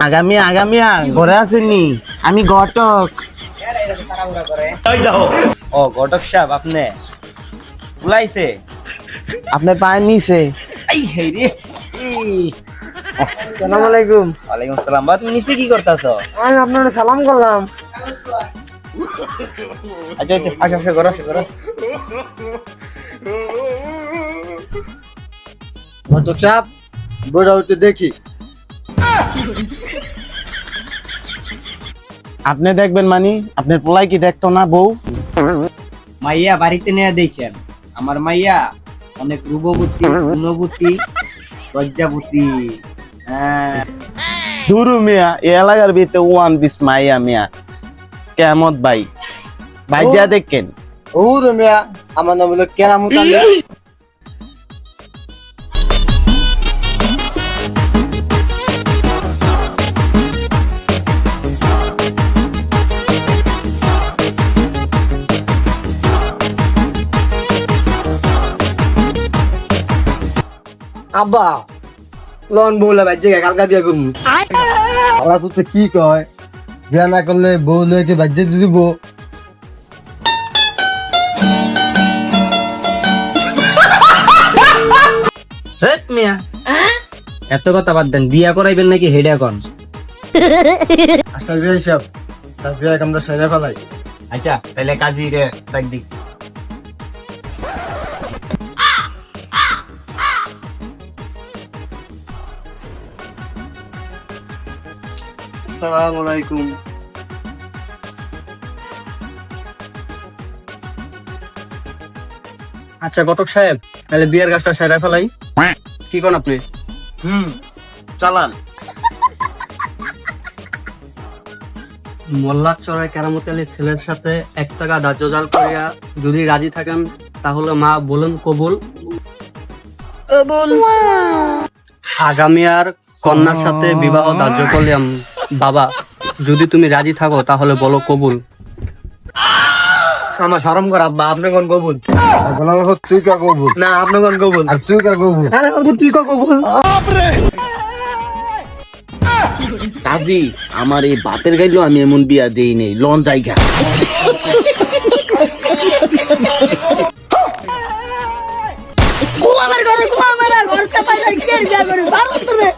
আগামী ঘরে আসেননি, আমি ঘটক। ও ঘটক সাহেব, আপনি বুলাইছে আপনার পায়ে নিছে। এই হেই রে। আসসালামু আলাইকুম। ওয়ালাইকুম আসসালাম। বা তুমি নিচে কি করতেছো? আমি আপনার সালাম করলাম। আচ্ছা আচ্ছা, আসো করো, আসো করো। ঘটক সাহেব, বড় হতে দেখি। আপনি দেখবেন মানে আপনার পোলাই কি দেখতো না বউ? মাইয়া বাড়িতে নিয়ে দেখেন, আমার মাইয়া অনেক রূপবতী, গুণবতী, লজ্জাবতী। হ্যাঁ, দুরু মিয়া, এই এলাকার ভিতরে ওয়ান পিস মাইয়া মিয়া কেমত ভাই যা দেখেন। ওরে মিয়া, আমার নাম হলো কেরামত আলী। আব্বা, লন বউলা বাজে কালকা বিয়া করবো। আল্লাহ তো কি কয়, বিয়া না করলে বউ লইতে বাজে দিব। হেট মিয়া, এত কথা বাদ দেন, বিয়া করাইবেন নাকি হেডা কন? আচ্ছা বিয়া হিসাব, তার বিয়া আমরা সেরে ফেলাই। আচ্ছা তাহলে কাজী রে ডাক দিক। আসসালামু আলাইকুম। আচ্ছা ঘটক সাহেব, তাহলে বিয়ার গাছটা সেরা ফেলাই, কি কোন আপনি? চালান। মোল্লা চড়াই কেরামত আলীর ছেলের সাথে 1 টাকা ধার্য জাল করিয়া যদি রাজি থাকেন তাহলে মা বলুন কবুল। আগামী আর কন্যার সাথে বিবাহ ধার্য করলাম। বাবা, যদি তুমি রাজি থাকো তাহলে বলো কবুল। আমার শরম কর আব্বা, আপনি কোন কবুল? তুই কা কবুল? না, আপনি কোন কবুল? আর তুই কা কবুল? আরে বাবু, তুই কা কবুল? কাজী, আমার এই বাপের গাইলো আমি এমন বিয়া দেই নেই, লন জায়গা। আমার ঘরে আমার ঘরটা পাইলে কে বিয়া করে ভারত রে।